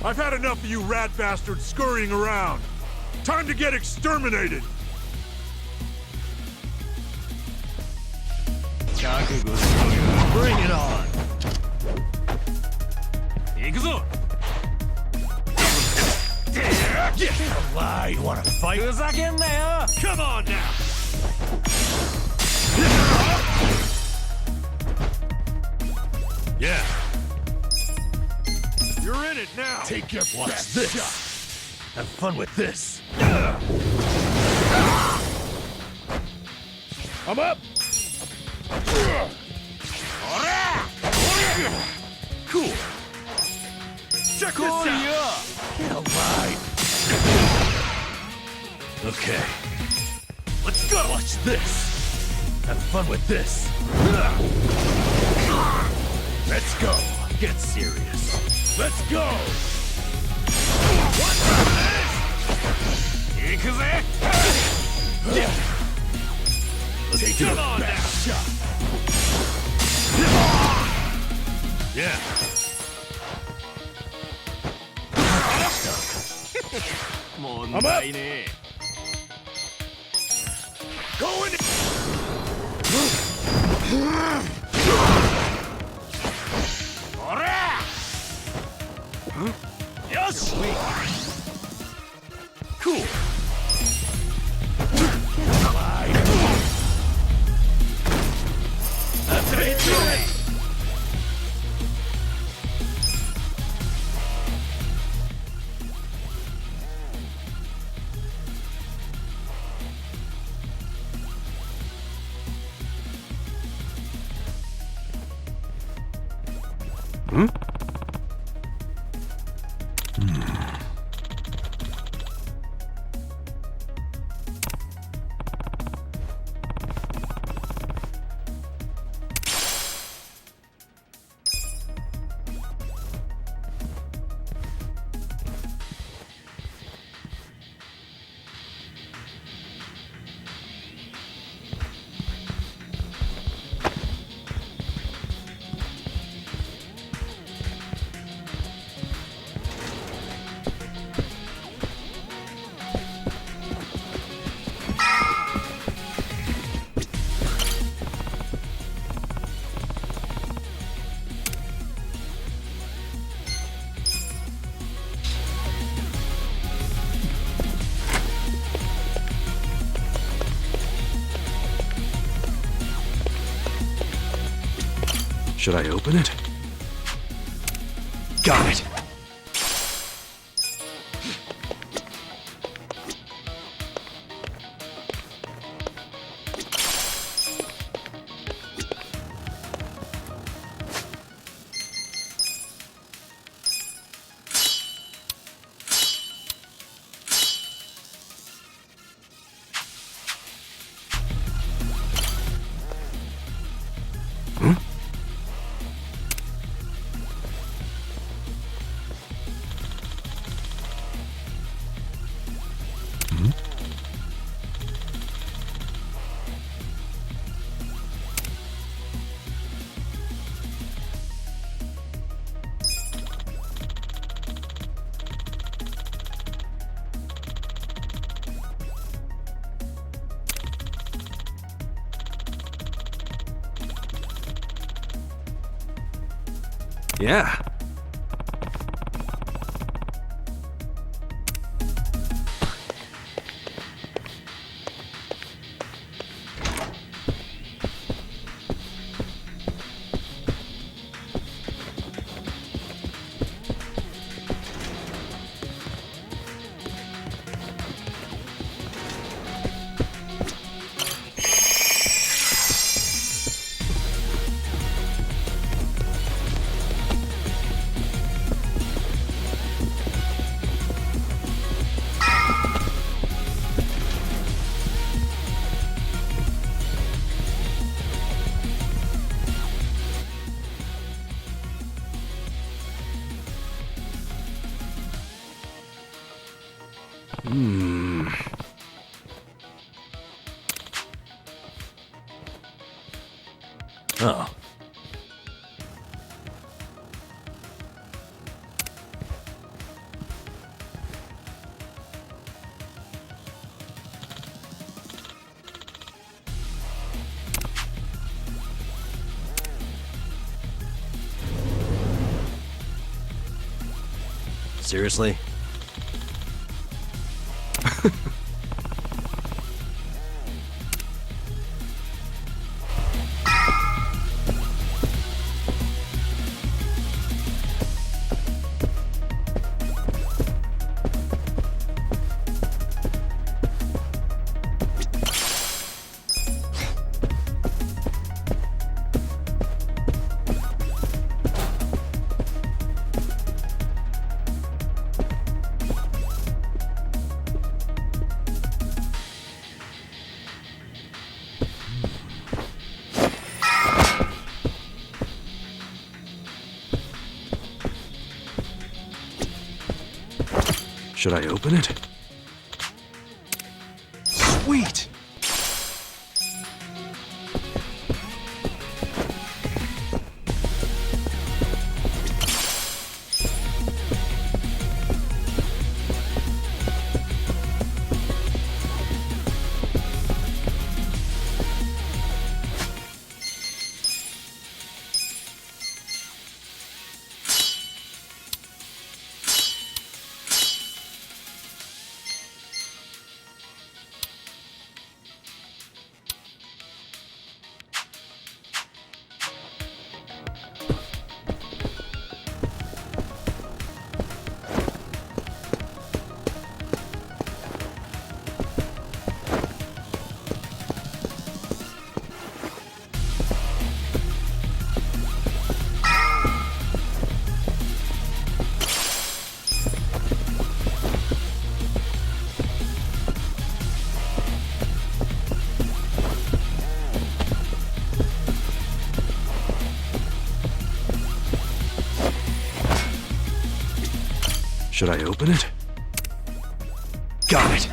I've had enough of you rat bastards scurrying around. Time to get exterminated! Bring it on! Yakuza! Why, you wanna fight? Come on now! Yeah. You're in it now! Take your best this. Shot. Have fun with this. I'm up! Cool. Check this out! Get alive. Okay. Let's go. Watch this. Have fun with this. Let's go. Get serious. Let's go. What's this? Yakuza. Let's do it. Best shot. Yeah. I'm up! Going in! Yes! Cool. That's it. Should I open it? Got it! Yeah. Oh. Seriously? Should I open it? Sweet! Should I open it? Got it!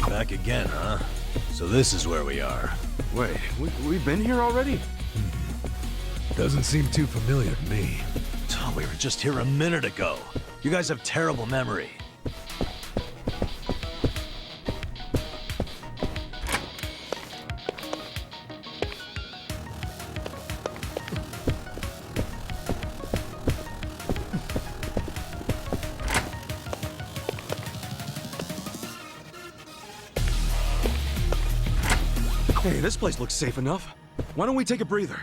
Back again, huh? So this is where we are. Wait, we've been here already? Doesn't seem too familiar to me. Oh, we were just here a minute ago. You guys have terrible memory. Hey, this place looks safe enough. Why don't we take a breather?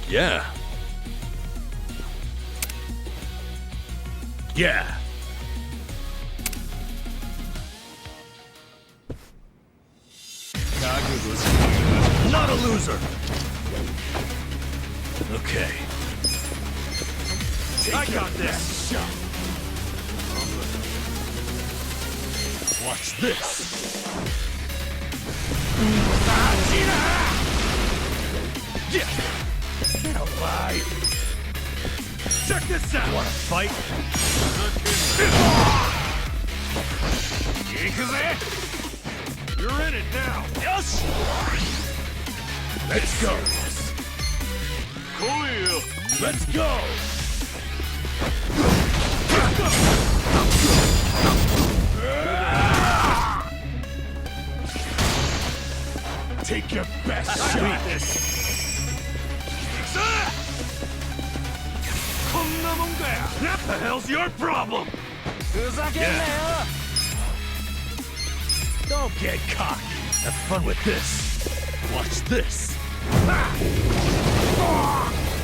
Yeah. Yeah. Not a loser. Okay. I got this. Watch this. Get alive. Check this out. Wanna fight? You're in it now. Yes. Let's go. Cool. Let's go. Take your best shot. What the hell's your problem? Yeah. Don't get cocky. Have fun with this. Watch this.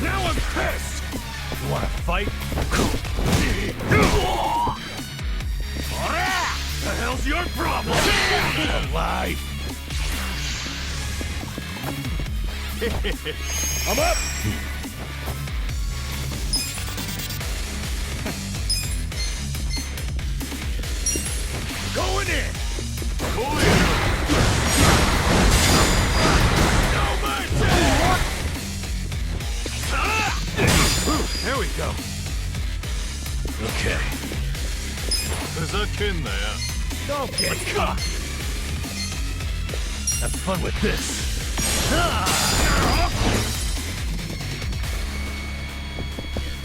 Now I'm pissed. You wanna fight? The hell's your problem? Alive. I'm up. Going in. Cool. No mercy. There we go. Okay. Don't get caught. Have fun with this.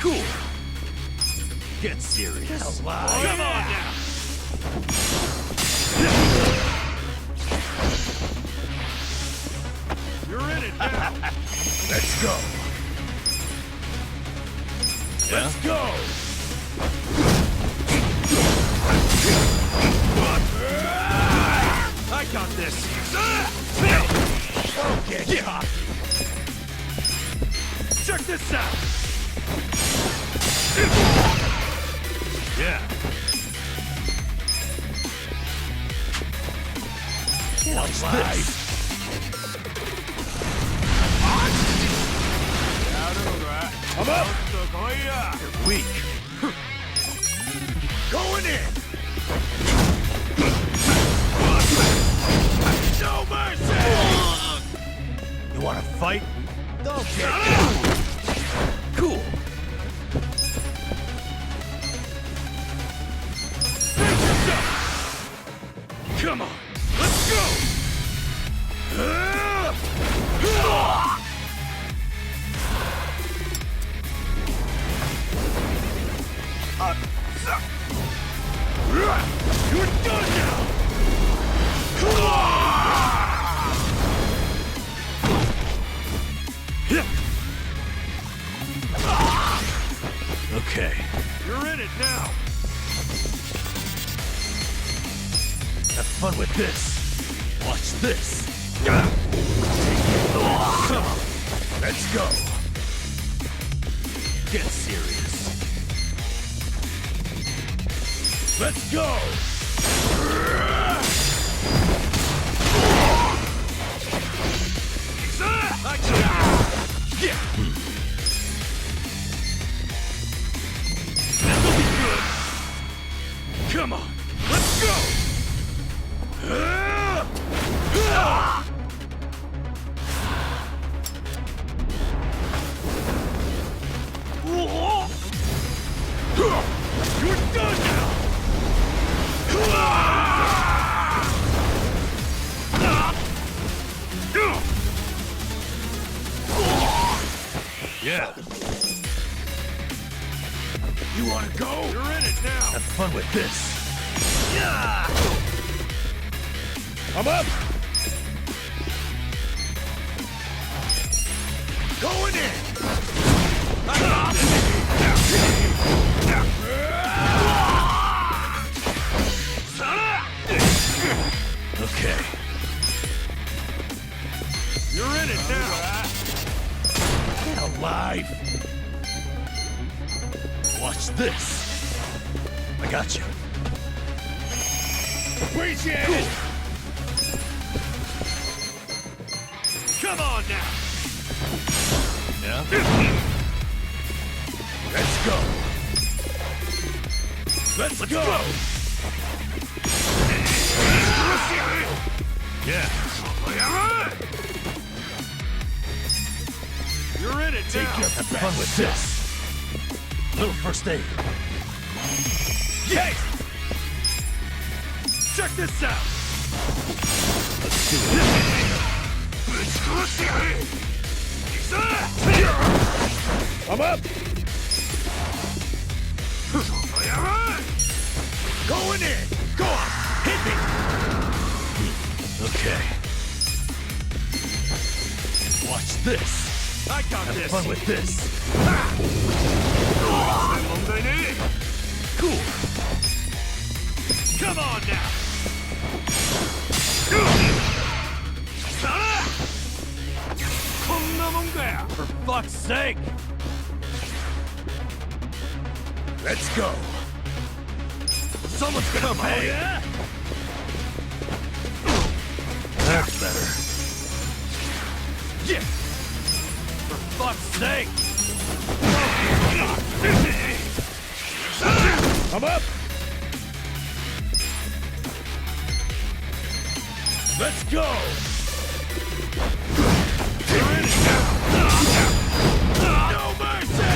Cool. Get serious. Come on now. You're in it now. Let's go. Yeah? Let's go. I got this. Okay. Yeah. Check this out. Yeah. Watch this. I'm up. You're weak. Going in. No mercy. You want to fight? Don't get cool. Come on. Let's go. You're done now! Okay. You're in it now! Have fun with this! Watch this! Let's go! Get serious! Let's go! Yeah. This'll be good. Come on, let's go. You're done now. Yeah. You wanna go? You're in it now. Have fun with this. I'm up! Going in! Okay. You're in it now. Get alive! Watch this! I got you. Appreciate it! Come on now. Yeah? Let's go! Let's go! Yeah. You're in it now. Have fun with this. Little first aid. Yes! Check this out. Let's do it. I'm up! Going in! Go on! Hit me! Okay. Watch this! I got Have this. fun with this! Cool. Come on now. For fuck's sake! Let's go! Someone's gonna pay! yeah? That's better. Yeah. For fuck's sake! I'm up! Let's go! No mercy!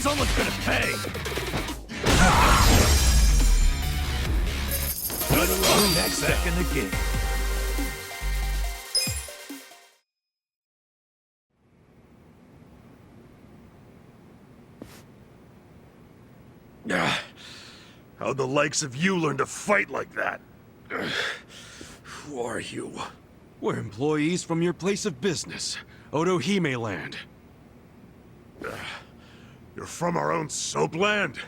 Someone's gonna pay! Good luck next second again. How'd the likes of you learn to fight like that? Who are you? We're employees from your place of business, Otohime Land. You're from our own soapland?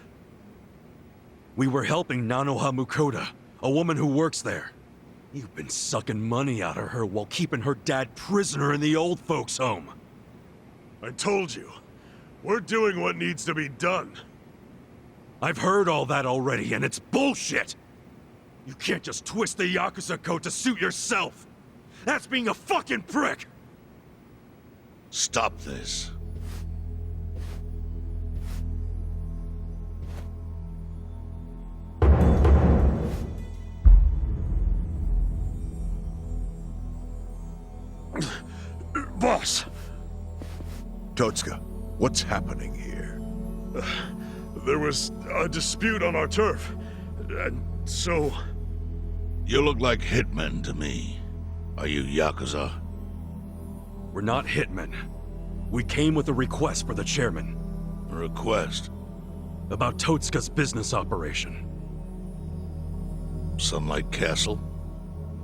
We were helping Nanoha Mukoda, a woman who works there. You've been sucking money out of her while keeping her dad prisoner in the old folks' home. I told you. We're doing what needs to be done. I've heard all that already, and it's bullshit! You can't just twist the Yakuza code to suit yourself! That's being a fucking prick! Stop this. Boss! Totsuka, what's happening here? There was a dispute on our turf, and so... You look like hitmen to me. Are you Yakuza? We're not hitmen. We came with a request for the chairman. A request? About Totsuka's business operation. Sunlight Castle?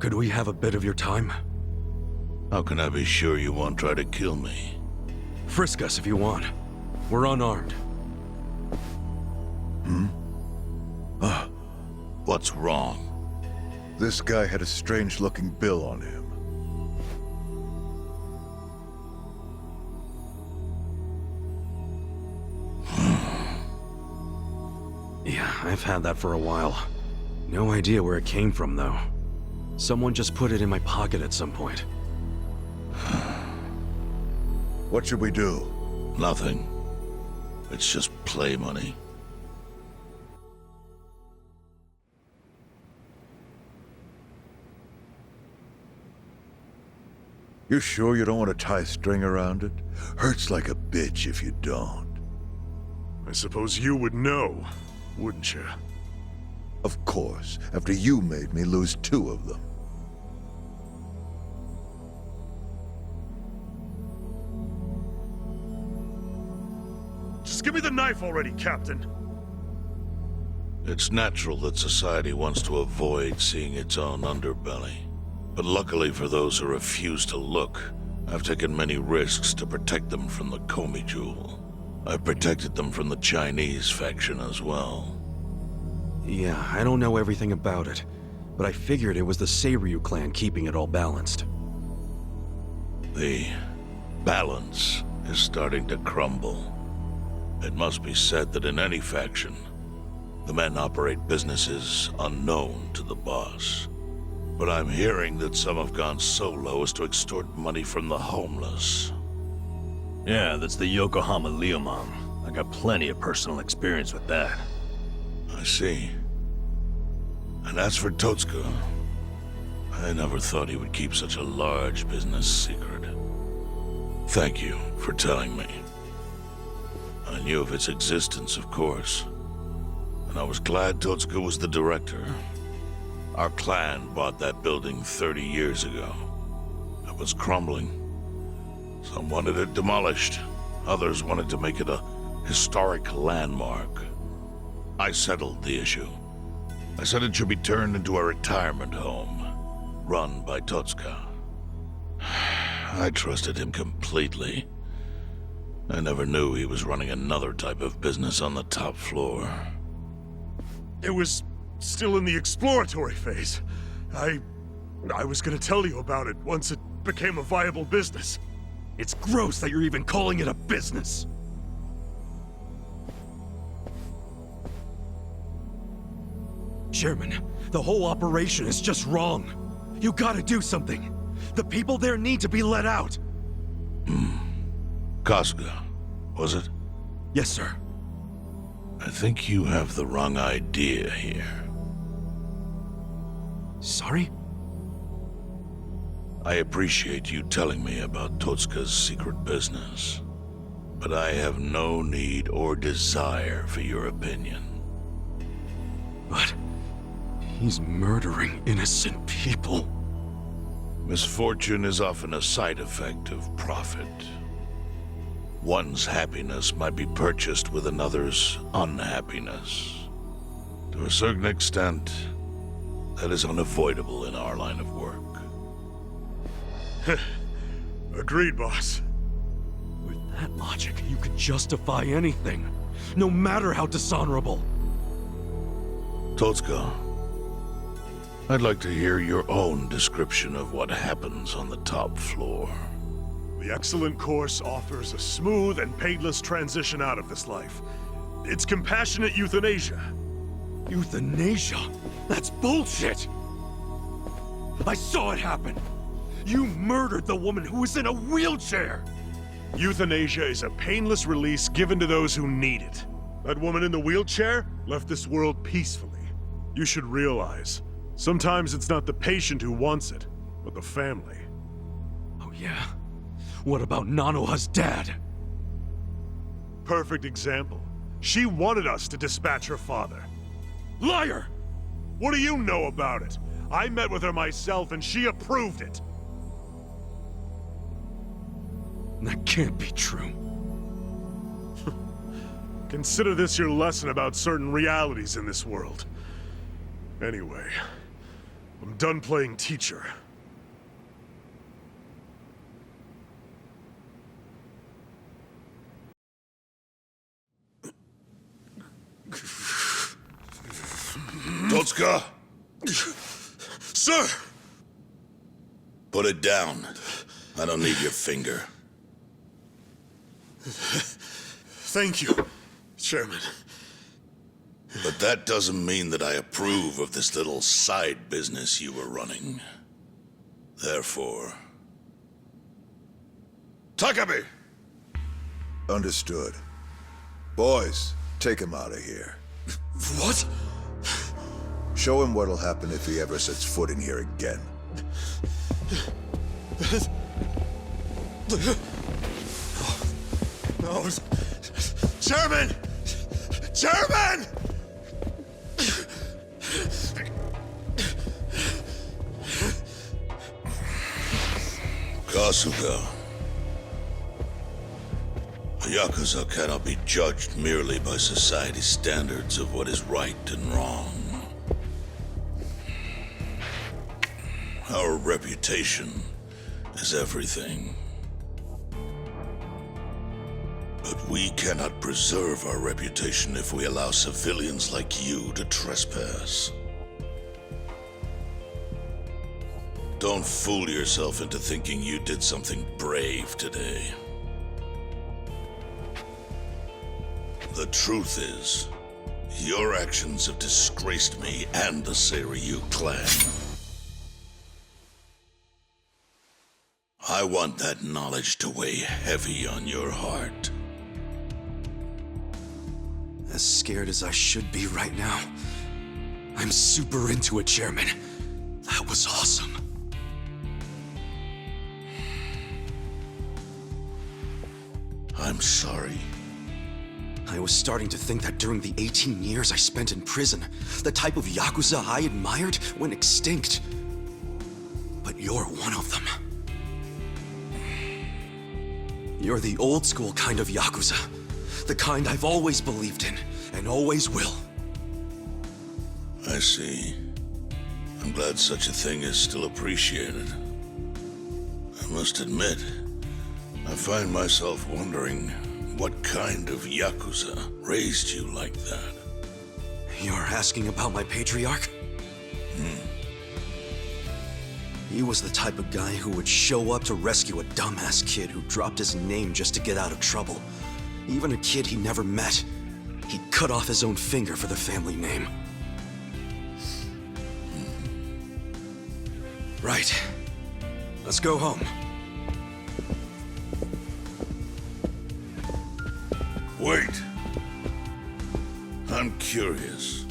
Could we have a bit of your time? How can I be sure you won't try to kill me? Frisk us if you want. We're unarmed. What's wrong? This guy had a strange-looking bill on him. Yeah, I've had that for a while. No idea where it came from, though. Someone just put it in my pocket at some point. What should we do? Nothing. It's just play money. You sure you don't want to tie a string around it? Hurts like a bitch if you don't. I suppose you would know, wouldn't you? Of course, after you made me lose 2 of them. Just give me the knife already, Captain. It's natural that society wants to avoid seeing its own underbelly. But luckily for those who refuse to look, I've taken many risks to protect them from the Komi Jewel. I've protected them from the Chinese faction as well. Yeah, I don't know everything about it, but I figured it was the Seiryu clan keeping it all balanced. The balance is starting to crumble. It must be said that in any faction, the men operate businesses unknown to the boss. But I'm hearing that some have gone so low as to extort money from the homeless. Yeah, that's the Yokohama Leomom. I got plenty of personal experience with that. I see. And as for Totsuka, I never thought he would keep such a large business secret. Thank you for telling me. I knew of its existence, of course. And I was glad Totsuka was the director. Our clan bought that building 30 years ago. It was crumbling. Some wanted it demolished. Others wanted to make it a historic landmark. I settled the issue. I said it should be turned into a retirement home, run by Totsuka. I trusted him completely. I never knew he was running another type of business on the top floor. It was still in the exploratory phase. I was gonna tell you about it once it became a viable business. It's gross that you're even calling it a business. Chairman, the whole operation is just wrong. You gotta do something. The people there need to be let out. Kasuga, was it? Yes, sir. I think you have the wrong idea here. Sorry? I appreciate you telling me about Totsuka's secret business, but I have no need or desire for your opinion. But he's murdering innocent people. Misfortune is often a side effect of profit. One's happiness might be purchased with another's unhappiness. To a certain extent, that is unavoidable in our line of work. Agreed, boss. With that logic, you could justify anything, no matter how dishonorable. Totsuka, I'd like to hear your own description of what happens on the top floor. The excellent course offers a smooth and painless transition out of this life. It's compassionate euthanasia. Euthanasia? That's bullshit! I saw it happen! You murdered the woman who was in a wheelchair! Euthanasia is a painless release given to those who need it. That woman in the wheelchair left this world peacefully. You should realize, sometimes it's not the patient who wants it, but the family. Oh yeah? What about Nanoha's dad? Perfect example. She wanted us to dispatch her father. Liar! What do you know about it? I met with her myself and she approved it. That can't be true. Consider this your lesson about certain realities in this world. Anyway, I'm done playing teacher. Totsuka, Sir! put it down. I don't need your finger. Thank you, Chairman. But that doesn't mean that I approve of this little side business you were running. Therefore... Takabe! Understood. Boys, take him out of here. What? Show him what'll happen if he ever sets foot in here again. No. Chairman! Chairman! Kasuga. Yakuza cannot be judged merely by society's standards of what is right and wrong. Our reputation is everything. But we cannot preserve our reputation if we allow civilians like you to trespass. Don't fool yourself into thinking you did something brave today. The truth is, your actions have disgraced me and the Seiryu clan. I want that knowledge to weigh heavy on your heart. As scared as I should be right now, I'm super into it, Chairman. That was awesome. I'm sorry. I was starting to think that during the 18 years I spent in prison, the type of Yakuza I admired went extinct. But you're one of them. You're the old school kind of Yakuza. The kind I've always believed in, and always will. I see. I'm glad such a thing is still appreciated. I must admit, I find myself wondering what kind of Yakuza raised you like that. You're asking about my Patriarch? He was the type of guy who would show up to rescue a dumbass kid who dropped his name just to get out of trouble. Even a kid he never met. He'd cut off his own finger for the family name. Right. Let's go home. Wait. I'm curious.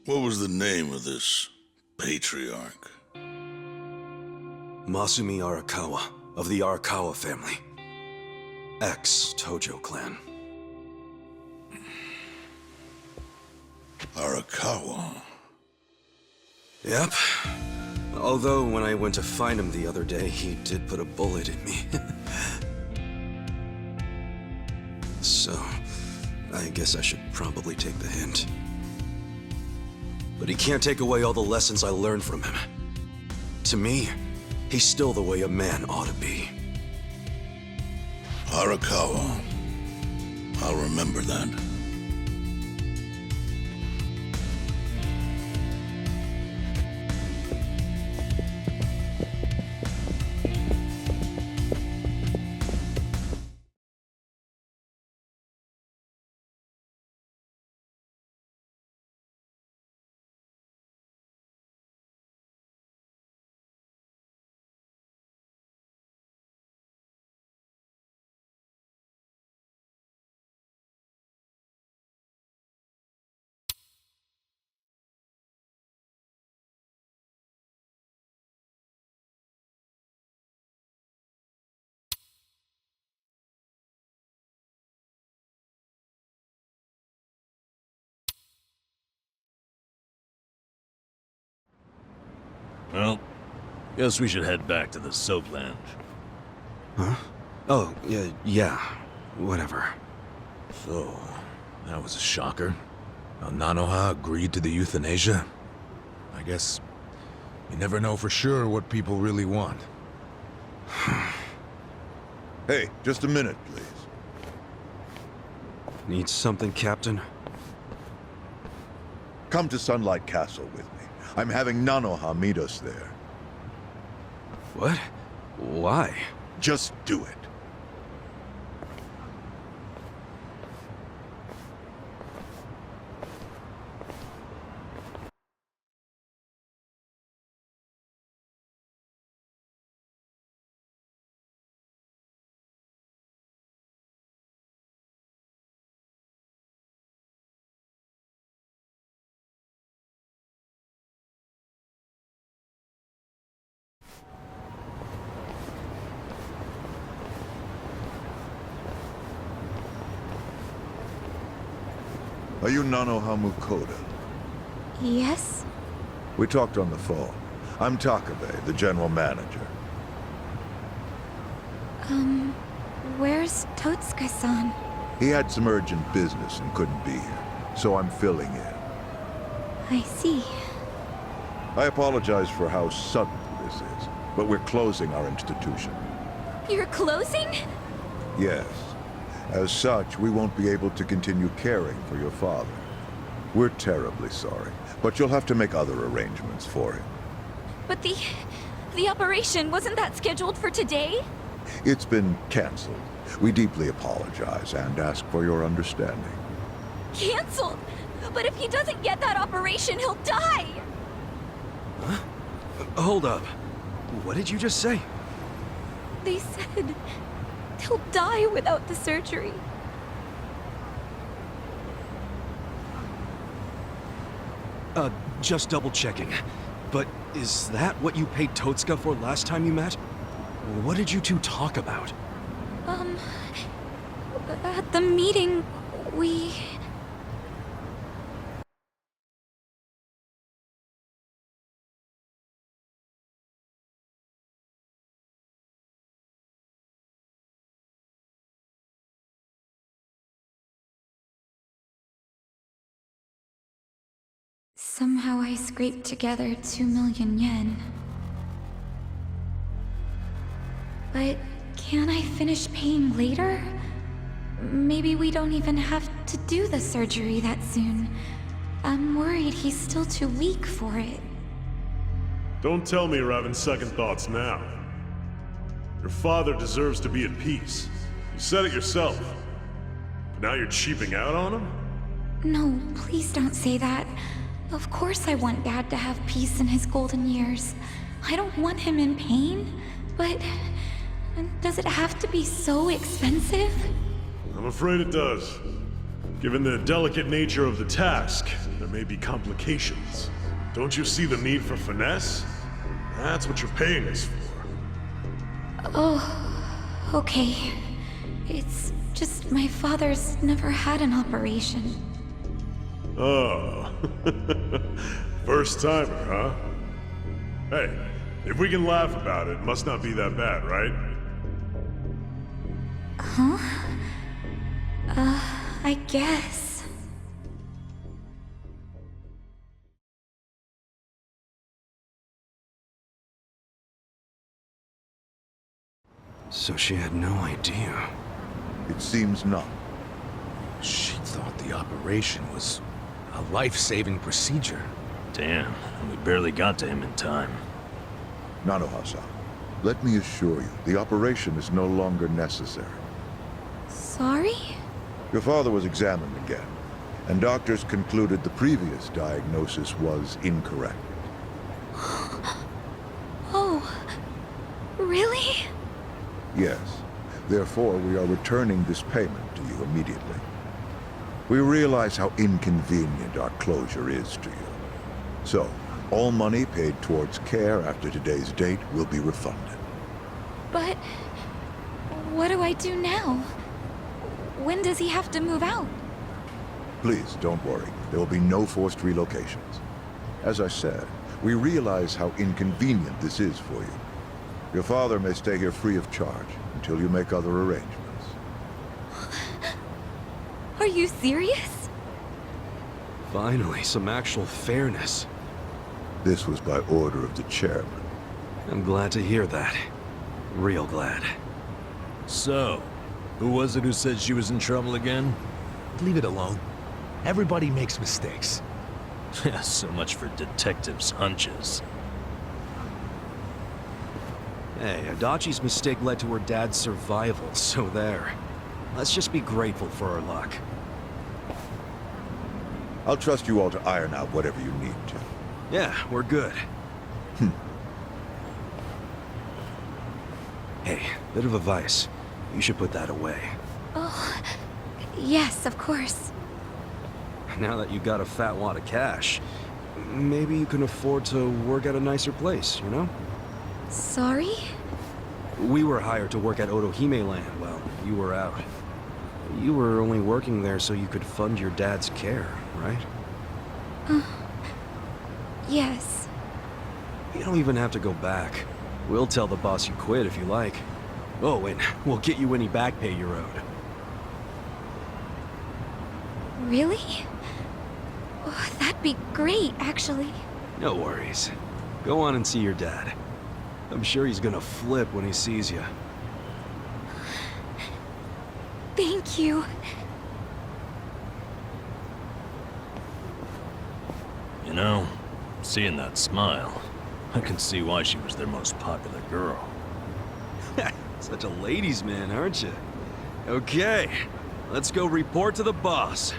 What was the name of this Patriarch? Masumi Arakawa, of the Arakawa family. Ex-Tojo clan. Arakawa? Yep. Although when I went to find him the other day, he did put a bullet in me. So, I guess I should probably take the hint. But he can't take away all the lessons I learned from him. To me, he's still the way a man ought to be. Arakawa. I'll remember that. Well, guess we should head back to the soap lounge. Huh? Oh, yeah, whatever. So, that was a shocker. Nanoha agreed to the euthanasia. I guess you never know for sure what people really want. Hey, just a minute, please. Need something, Captain? Come to Sunlight Castle with me. I'm having Nanoha meet us there. What? Why? Just do it. Are you Nanoha Mukoda? Yes? We talked on the phone. I'm Takabe, the general manager. Where's Totsuka-san? He had some urgent business and couldn't be here, so I'm filling in. I see. I apologize for how sudden this is, but we're closing our institution. You're closing? Yes. As such, we won't be able to continue caring for your father. We're terribly sorry, but you'll have to make other arrangements for him. But the operation, wasn't that scheduled for today? It's been canceled. We deeply apologize and ask for your understanding. Cancelled? But if he doesn't get that operation, he'll die! Hold up. What did you just say? They said he'll die without the surgery. Just double checking. But is that what you paid Totsuka for last time you met? What did you two talk about? At the meeting, we... Somehow I scraped together 2 million yen. But can't I finish paying later? Maybe we don't even have to do the surgery that soon. I'm worried he's still too weak for it. Don't tell me you're having second thoughts now. Your father deserves to be at peace. You said it yourself. But now you're cheaping out on him? No, please don't say that. Of course I want Dad to have peace in his golden years. I don't want him in pain, but... does it have to be so expensive? I'm afraid it does. Given the delicate nature of the task, there may be complications. Don't you see the need for finesse? That's what you're paying us for. Oh, okay. It's just my father's never had an operation. Oh. First timer, huh? Hey, if we can laugh about it, it must not be that bad, right? Huh? I guess. So she had no idea. It seems not. She thought the operation was a life-saving procedure. Damn, and we barely got to him in time. Nanoha-san, let me assure you, the operation is no longer necessary. Sorry? Your father was examined again, and doctors concluded the previous diagnosis was incorrect. Oh, really? Yes. Therefore, we are returning this payment to you immediately. We realize how inconvenient our closure is to you. So, all money paid towards care after today's date will be refunded. But... what do I do now? When does he have to move out? Please, don't worry. There will be no forced relocations. As I said, we realize how inconvenient this is for you. Your father may stay here free of charge until you make other arrangements. Are you serious? Finally, some actual fairness. This was by order of the chairman. I'm glad to hear that. Real glad. So, who was it who said she was in trouble again? Leave it alone. Everybody makes mistakes. Yeah, so much for detectives' hunches. Hey, Adachi's mistake led to her dad's survival, so there. Let's just be grateful for our luck. I'll trust you all to iron out whatever you need to. Yeah, we're good. Hey, bit of advice. You should put that away. Oh, yes, of course. Now that you got a fat wad of cash, maybe you can afford to work at a nicer place, you know? Sorry? We were hired to work at Otohime Land while you were out. You were only working there so you could fund your dad's care, right? Yes. You don't even have to go back. We'll tell the boss you quit if you like. Oh, and we'll get you any back pay you're owed. Really? Oh, that'd be great, actually. No worries. Go on and see your dad. I'm sure he's gonna flip when he sees you. Thank you. You know, seeing that smile, I can see why she was their most popular girl. Such a ladies' man, aren't you? Okay, let's go report to the boss.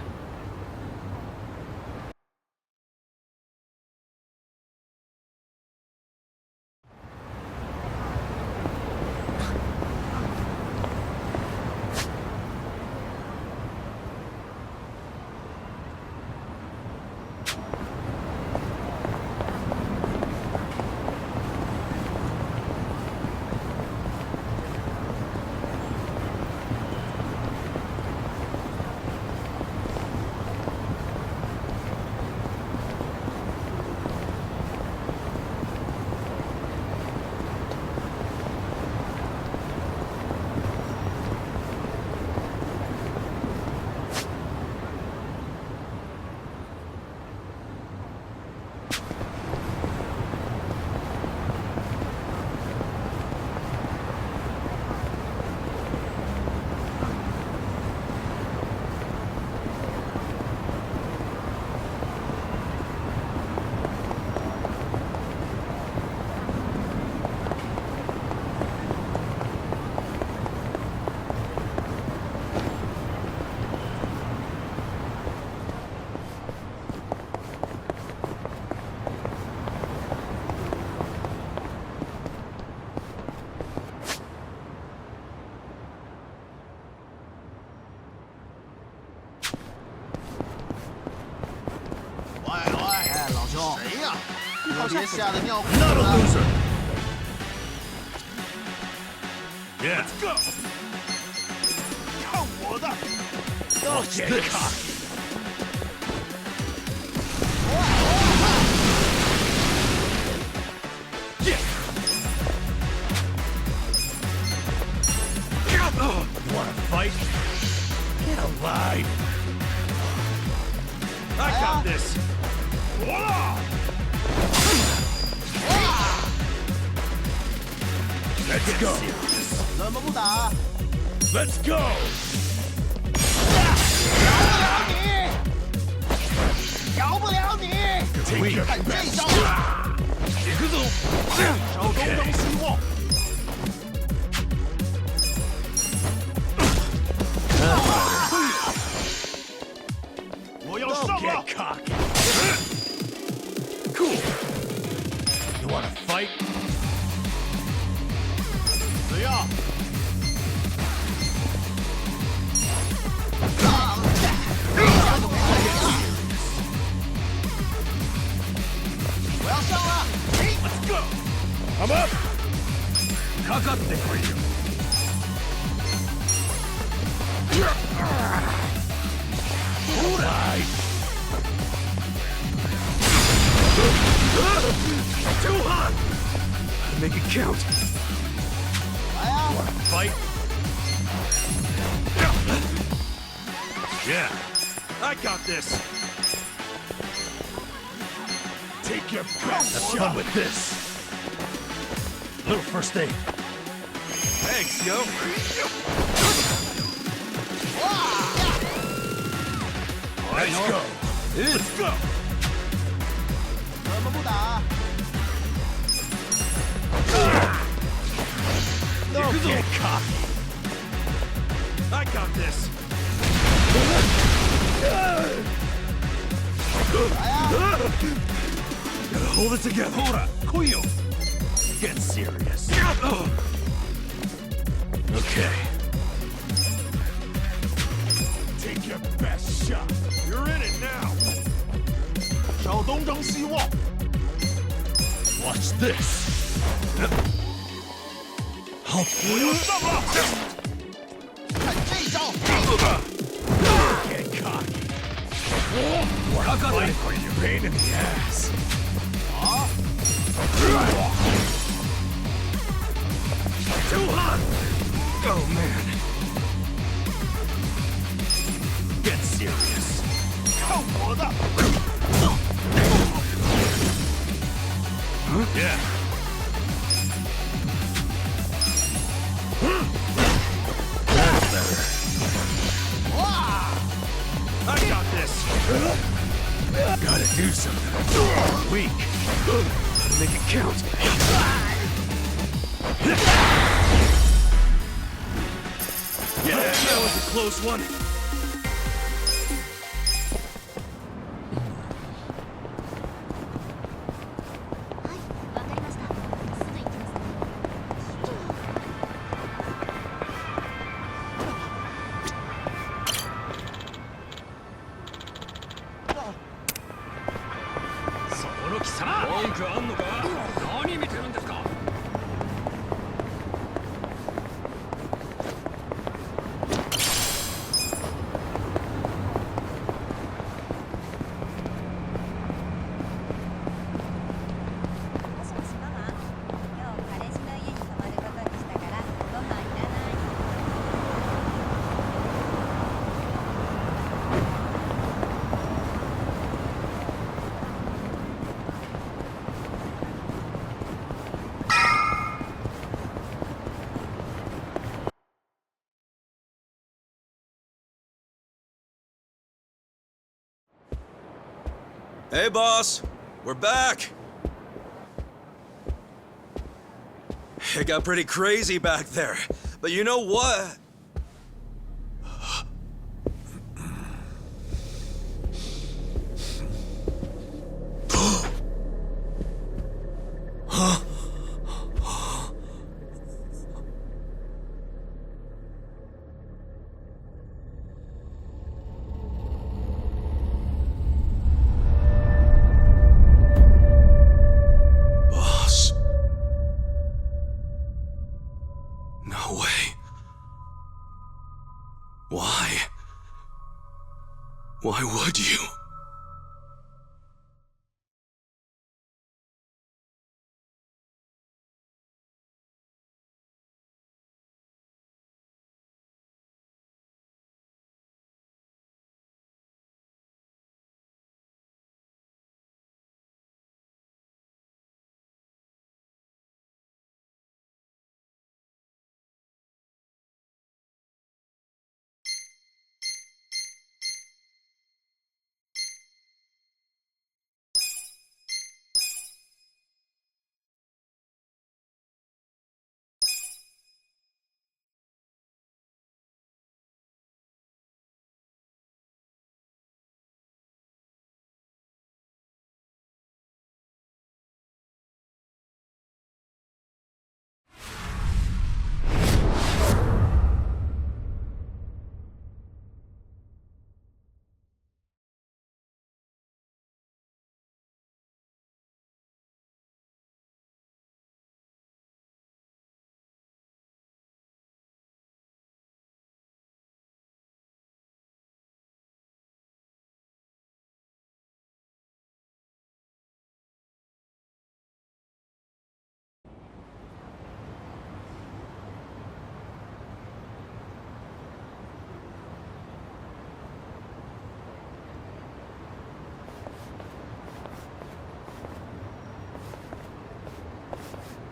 Not a loser! Yeah. Let's go! Watch this! You wanna fight? Get alive! I got this! Voila! Let's go! Let's go! Take your best! Don't get cocky! Cool! You wanna fight? Let's go! I'm up! Kagatte for you! Alright! Too hot! Make it count. Wanna fight? Yeah, I got this! Take your best Have fun with this! Little first aid. Thanks, yo! Let's go! Let's go! Don't get cocky! I got this! Gotta hold it together! Hora! Kuyo! Get serious! Okay. Take your best shot! You're in it now! Watch this! I'll get cocky! I got it for you, pain in the ass! Too hot! Oh, man. Get serious. Yeah. That's better. I got this. Gotta do something. Weak. Gotta make it count. Yeah, that was a close one. Hey, boss. We're back. It got pretty crazy back there. But you know what? No way. Why? Why would you?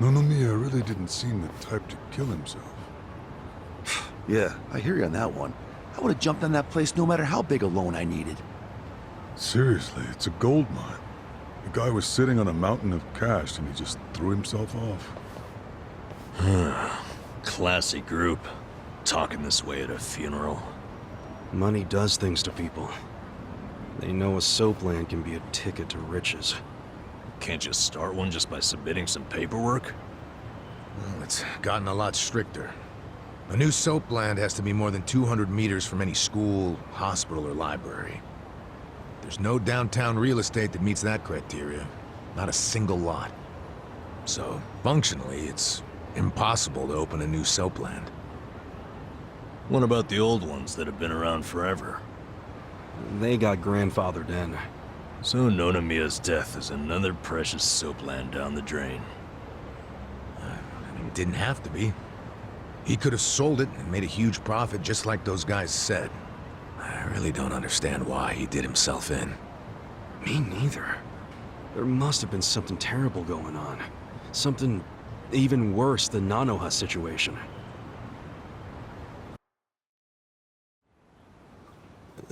Nonomiya really didn't seem the type to kill himself. Yeah, I hear you on that one. I would have jumped on that place no matter how big a loan I needed. Seriously, it's a gold mine. The guy was sitting on a mountain of cash and he just threw himself off. Classy group. Talking this way at a funeral. Money does things to people. They know a soap land can be a ticket to riches. Can't you start one just by submitting some paperwork? Well, it's gotten a lot stricter. A new soap land has to be more than 200 meters from any school, hospital, or library. There's no downtown real estate that meets that criteria. Not a single lot. So, functionally, it's impossible to open a new soap land. What about the old ones that have been around forever? They got grandfathered in. So Nonomiya's death is another precious soap land down the drain. I mean, it didn't have to be. He could have sold it and made a huge profit just like those guys said. I really don't understand why he did himself in. Me neither. There must have been something terrible going on. Something even worse than Nanoha's situation.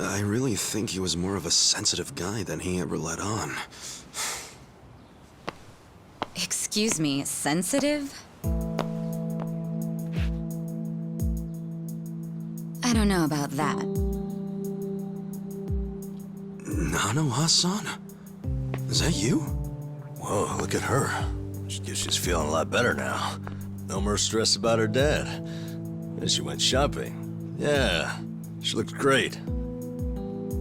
I really think he was more of a sensitive guy than he ever let on. Excuse me, sensitive? I don't know about that. Nanoha-san? Is that you? Whoa, look at her. She's feeling a lot better now. No more stress about her dad. And she went shopping. Yeah, she looks great.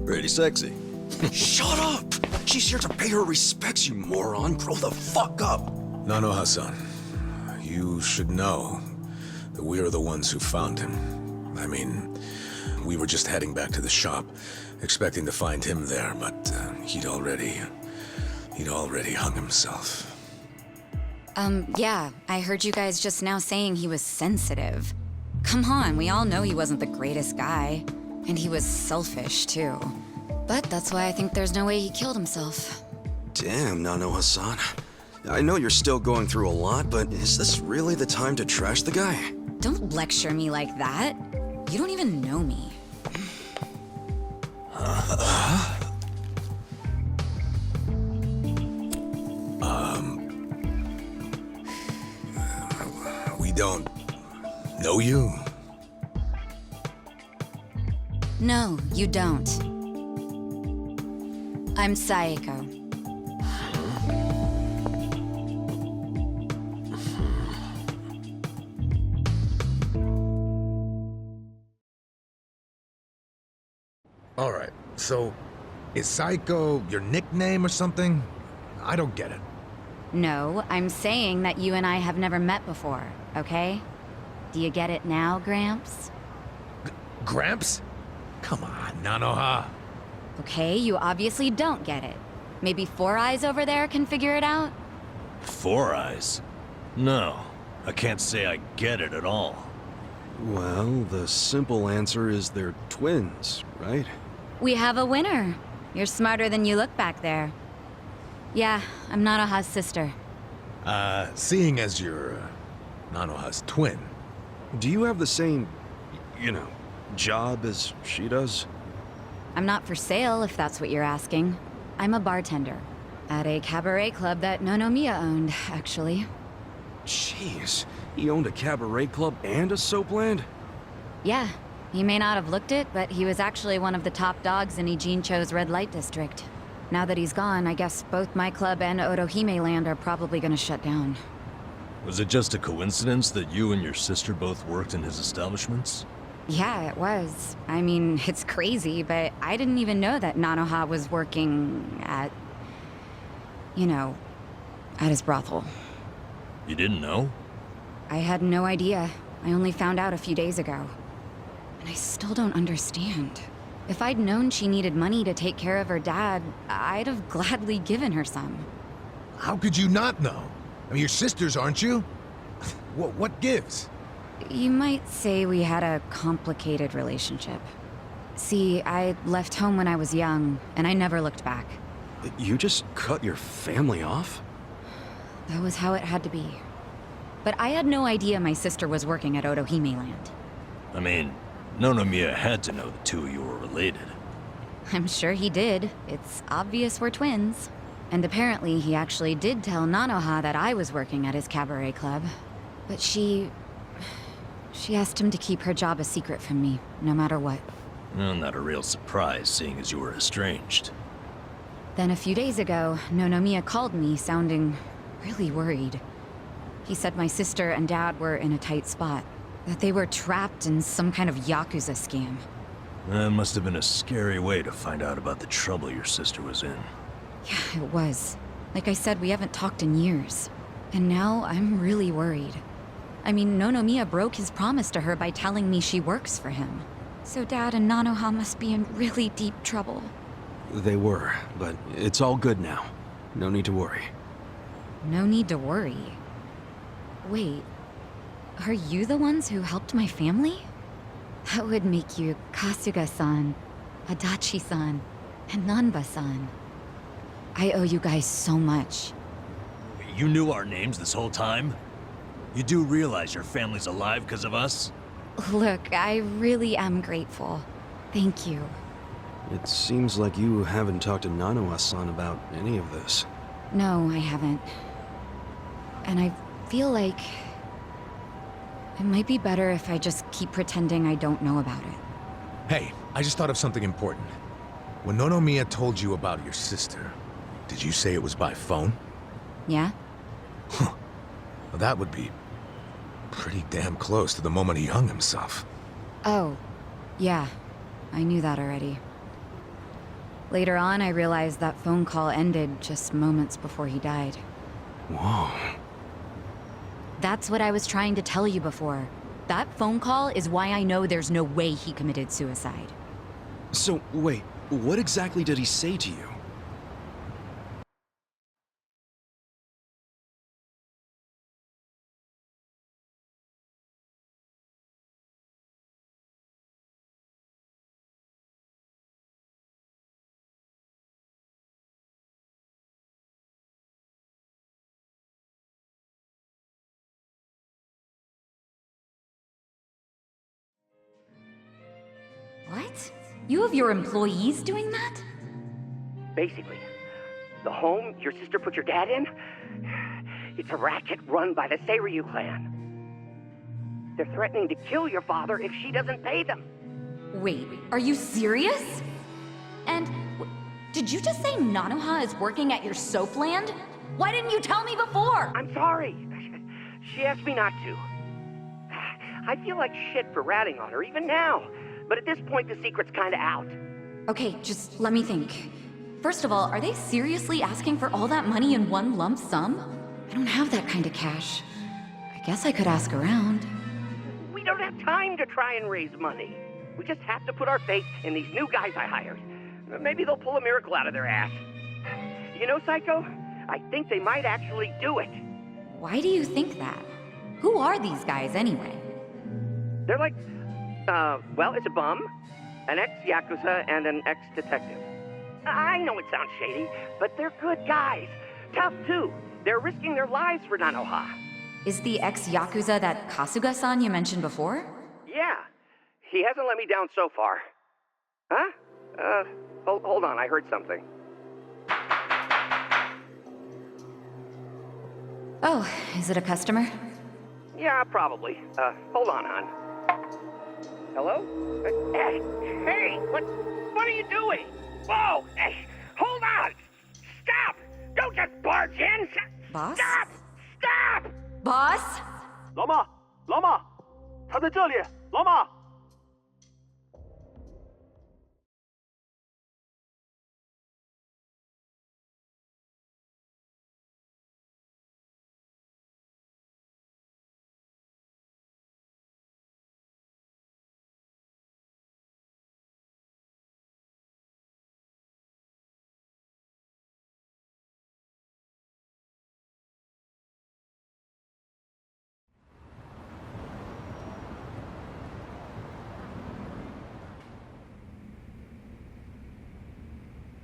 Pretty sexy. Shut up! She's here to pay her respects, you moron. Grow the fuck up! Nanoha-san, you should know that we are the ones who found him. I mean, we were just heading back to the shop, expecting to find him there, but he'd already hung himself. Yeah, I heard you guys just now saying he was sensitive. Come on, we all know he wasn't the greatest guy. And he was selfish, too. But that's why I think there's no way he killed himself. Damn, Nanoha-san. I know you're still going through a lot, but is this really the time to trash the guy? Don't lecture me like that. You don't even know me. We don't know you? No, you don't. I'm Saeko. All right, so is Saiko your nickname or something? I don't get it. No, I'm saying that you and I have never met before, okay? Do you get it now, Gramps? Gramps? Come on, Nanoha. Okay, you obviously don't get it. Maybe Four Eyes over there can figure it out? Four Eyes? No, I can't say I get it at all. Well, the simple answer is they're twins, right? We have a winner. You're smarter than you look back there. Yeah, I'm Nanoha's sister. Seeing as you're Nanoha's twin, Do you have the same, job as she does? I'm not for sale, if that's what you're asking. I'm a bartender. At a cabaret club that Nonomiya owned, actually. Jeez, he owned a cabaret club and a soap land? Yeah, he may not have looked it, but he was actually one of the top dogs in Ijincho's red light district. Now that he's gone, I guess both my club and Otohime Land are probably gonna shut down. Was it just a coincidence that you and your sister both worked in his establishments? Yeah, it was. I mean, it's crazy, but I didn't even know that Nanoha was working at... at his brothel. You didn't know? I had no idea. I only found out a few days ago. And I still don't understand. If I'd known she needed money to take care of her dad, I'd have gladly given her some. how could you not know? I mean, you're sisters, aren't you? What gives? You might say we had a complicated relationship. See, I left home when I was young, and I never looked back. You just cut your family off? That was how it had to be. But I had no idea my sister was working at Otohime Land. I mean, Nonomiya had to know the two of you were related. I'm sure he did. It's obvious we're twins. And apparently he actually did tell Nanoha that I was working at his cabaret club. But she asked him to keep her job a secret from me, no matter what. Well, not a real surprise, seeing as you were estranged. Then a few days ago, Nonomiya called me, sounding really worried. He said my sister and dad were in a tight spot, that they were trapped in some kind of Yakuza scam. That must have been a scary way to find out about the trouble your sister was in. Yeah, it was. Like I said, we haven't talked in years. And now I'm really worried. I mean, Nonomiya broke his promise to her by telling me she works for him. So Dad and Nanoha must be in really deep trouble. They were, but it's all good now. No need to worry. No need to worry. Wait, Are you the ones who helped my family? That would make you Kasuga-san, Adachi-san, and Nanba-san. I owe you guys so much. You knew our names this whole time? You do realize your family's alive because of us? Look, I really am grateful. Thank you. It seems like you haven't talked to Nanoha-san about any of this. No, I haven't. And I feel like it might be better if I just keep pretending I don't know about it. Hey, I just thought of something important. When Nonomiya told you about your sister, did you say it was by phone? Yeah? Huh. Well, that would be pretty damn close to the moment he hung himself. Oh, yeah. I knew that already. Later on, I realized that phone call ended just moments before he died. Whoa. That's what I was trying to tell you before. That phone call is why I know there's no way he committed suicide. So, wait, what exactly did he say to you? What? You have your employees doing that? Basically, the home your sister put your dad in, it's a racket run by the Seiryu clan. They're threatening to kill your father if she doesn't pay them. Wait, are you serious? And did you just say Nanoha is working at your soap land? Why didn't you tell me before? I'm sorry. She asked me not to. I feel like shit for ratting on her even now. But at this point, the secret's kinda out. Okay, just let me think. First of all, are they seriously asking for all that money in one lump sum? I don't have that kind of cash. I guess I could ask around. We don't have time to try and raise money. We just have to put our faith in these new guys I hired. Maybe they'll pull a miracle out of their ass. You know, Psycho? I think they might actually do it. Why do you think that? Who are these guys anyway? They're like, well, it's a bum, an ex-Yakuza, and an ex-detective. I know it sounds shady, but they're good guys. Tough, too. They're risking their lives for Nanoha. Is the ex-Yakuza that Kasuga-san you mentioned before? Yeah. He hasn't let me down so far. Huh? Hold on, I heard something. Oh, is it a customer? Yeah, probably. Hold on, hon. Hello? Hey, what are you doing? Whoa! Hey, hold on! Stop! Don't just barge in! Boss? Stop! Stop! Boss? 老妈，老妈，他在这里，老妈。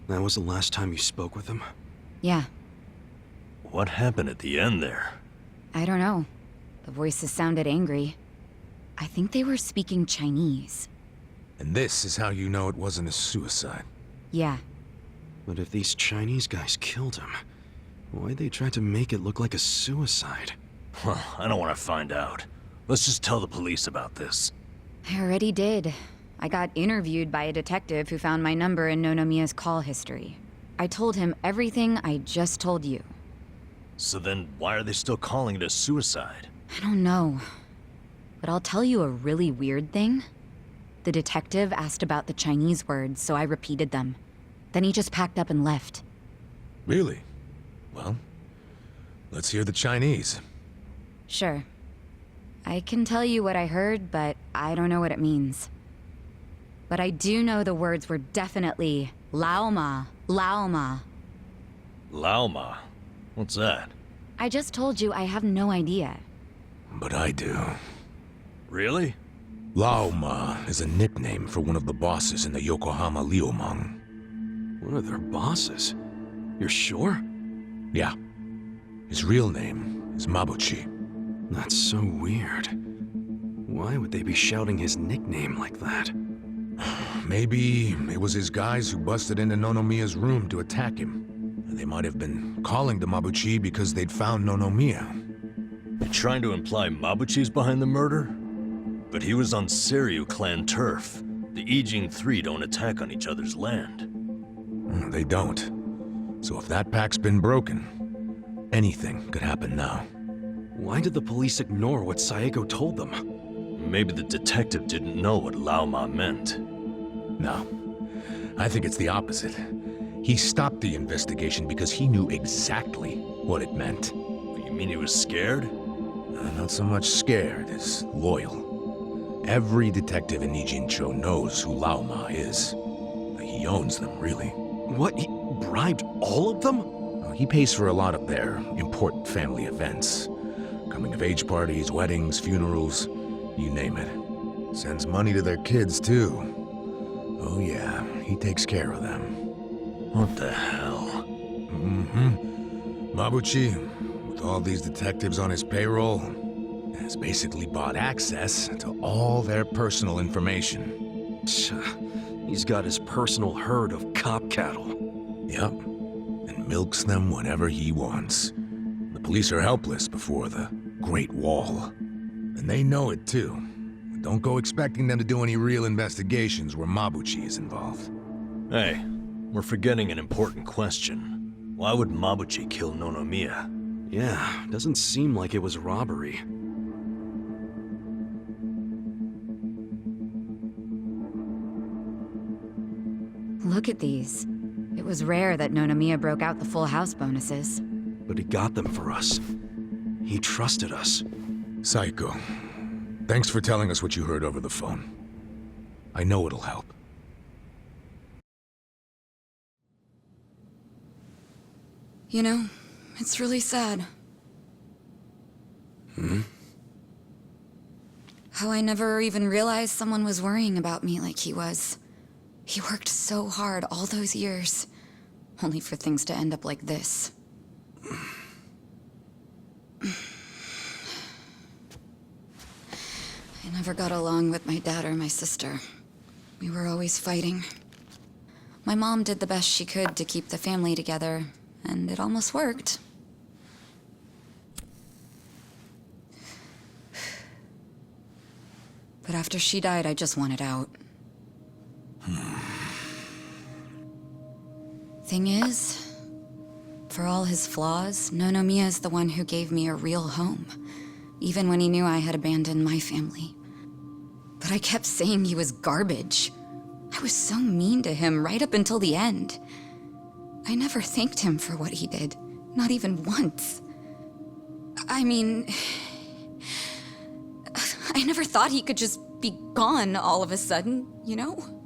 That was the last time you spoke with him? Yeah. What happened at the end there? I don't know. The voices sounded angry. I think they were speaking Chinese. And this is how you know it wasn't a suicide. Yeah. But if these Chinese guys killed him, why'd they try to make it look like a suicide? Well, I don't want to find out. Let's just tell the police about this. I already did. I got interviewed by a detective who found my number in Nonomiya's call history. I told him everything I just told you. So then, why are they still calling it a suicide? I don't know. But I'll tell you a really weird thing. The detective asked about the Chinese words, so I repeated them. Then he just packed up and left. Really? Well, let's hear the Chinese. Sure. I can tell you what I heard, but I don't know what it means. But I do know the words were definitely Laoma, Laoma. Laoma? What's that? I just told you I have no idea. but I do. Really? Lao Ma is a nickname for one of the bosses in the Yokohama Liumang. One of their bosses? You're sure? Yeah. His real name is Mabuchi. That's so weird. Why would they be shouting his nickname like that? Maybe it was his guys who busted into Nonomiya's room to attack him. They might have been calling to Mabuchi because they'd found Nonomiya. You're trying to imply Mabuchi's behind the murder? But he was on Seiryu clan turf. The Ijin Three don't attack on each other's land. They don't. So if that pact's been broken, anything could happen now. Why did the police ignore what Saeko told them? Maybe the detective didn't know what Lao Ma meant. No. I think it's the opposite. He stopped the investigation because he knew exactly what it meant. You mean he was scared? Not so much scared as loyal. Every detective in Nijincho knows who Lao Ma is. He owns them, really. What? He bribed all of them? He pays for a lot of their important family events. Coming-of-age parties, weddings, funerals, you name it. Sends money to their kids, too. Oh yeah, he takes care of them. What the hell? Mabuchi, with all these detectives on his payroll, has basically bought access to all their personal information. He's got his personal herd of cop cattle. Yep, and milks them whenever he wants. The police are helpless before the Great Wall. And they know it too. But don't go expecting them to do any real investigations where Mabuchi is involved. Hey, we're forgetting an important question. Why would Mabuchi kill Nonomiya? Yeah, doesn't seem like it was robbery. Look at these. It was rare that Nonomiya broke out the full house bonuses. But he got them for us. He trusted us. Saeko, thanks for telling us what you heard over the phone. I know it'll help. You know, it's really sad. How I never even realized someone was worrying about me like he was. He worked so hard all those years, only for things to end up like this. I never got along with my dad or my sister. We were always fighting. My mom did the best she could to keep the family together, and it almost worked. But after she died, I just wanted out. Thing is, for all his flaws, Nonomiya is the one who gave me a real home, even when he knew I had abandoned my family. But I kept saying he was garbage. I was so mean to him right up until the end. I never thanked him for what he did, not even once. I mean, I never thought he could just be gone all of a sudden, you know?